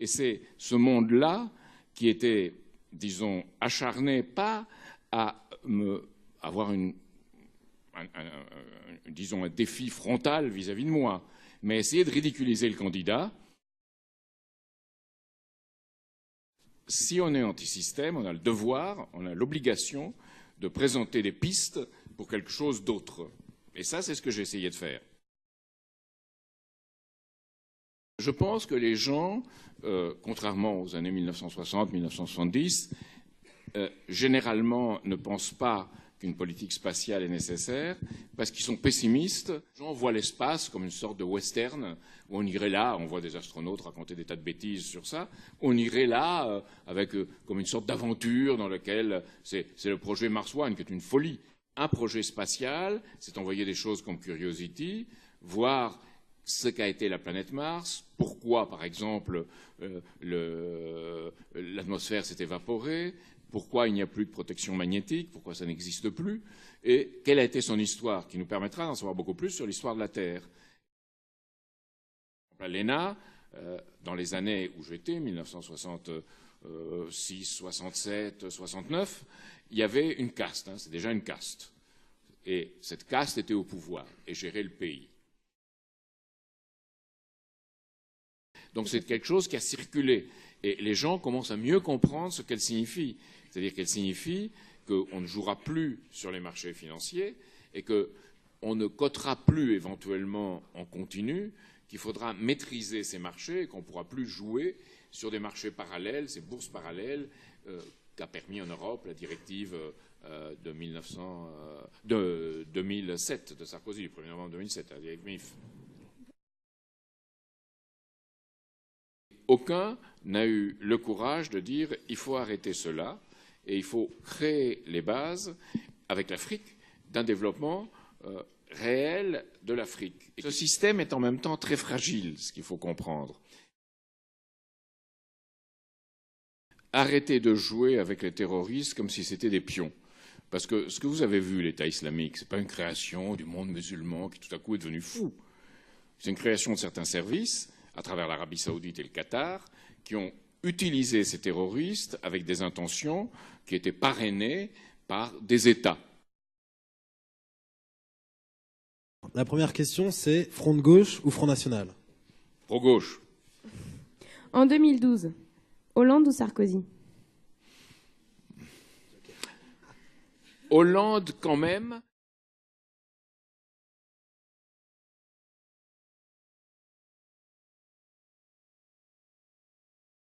Et c'est ce monde-là qui était, disons, acharné pas à avoir disons, un défi frontal vis-à-vis de moi, mais essayer de ridiculiser le candidat. Si on est anti-système, on a le devoir, on a l'obligation de présenter des pistes pour quelque chose d'autre. Et ça, c'est ce que j'ai essayé de faire. Je pense que les gens, contrairement aux années 1960-1970, généralement ne pensent pas qu'une politique spatiale est nécessaire, parce qu'ils sont pessimistes. Les gens voient l'espace comme une sorte de western, où on irait là, on voit des astronautes raconter des tas de bêtises sur ça, on irait là avec comme une sorte d'aventure dans laquelle c'est le projet Mars One qui est une folie. Un projet spatial, c'est envoyer des choses comme Curiosity, voir ce qu'a été la planète Mars, pourquoi, par exemple, l'atmosphère s'est évaporée, pourquoi il n'y a plus de protection magnétique, pourquoi ça n'existe plus, et quelle a été son histoire, qui nous permettra d'en savoir beaucoup plus sur l'histoire de la Terre. À l'ENA, dans les années où j'étais, 1966, 67, 69, il y avait une caste, c'est déjà une caste. Et cette caste était au pouvoir et gérait le pays. Donc c'est quelque chose qui a circulé. Et les gens commencent à mieux comprendre ce qu'elle signifie. C'est-à-dire qu'elle signifie qu'on ne jouera plus sur les marchés financiers et qu'on ne cotera plus éventuellement en continu, qu'il faudra maîtriser ces marchés et qu'on ne pourra plus jouer sur des marchés parallèles, ces bourses parallèles qu'a permis en Europe la directive de 2007 de Sarkozy, le 1er novembre 2007, la directive MIF. Aucun n'a eu le courage de dire il faut arrêter cela et il faut créer les bases avec l'Afrique d'un développement réel de l'Afrique. Ce système est en même temps très fragile, ce qu'il faut comprendre. Arrêtez de jouer avec les terroristes comme si c'était des pions. Parce que ce que vous avez vu, l'État islamique, ce n'est pas une création du monde musulman qui tout à coup est devenu fou. C'est une création de certains services à travers l'Arabie saoudite et le Qatar, qui ont utilisé ces terroristes avec des intentions qui étaient parrainées par des États. La première question, c'est Front de gauche ou Front national? Pro-gauche. En 2012, Hollande ou Sarkozy? Hollande, quand même.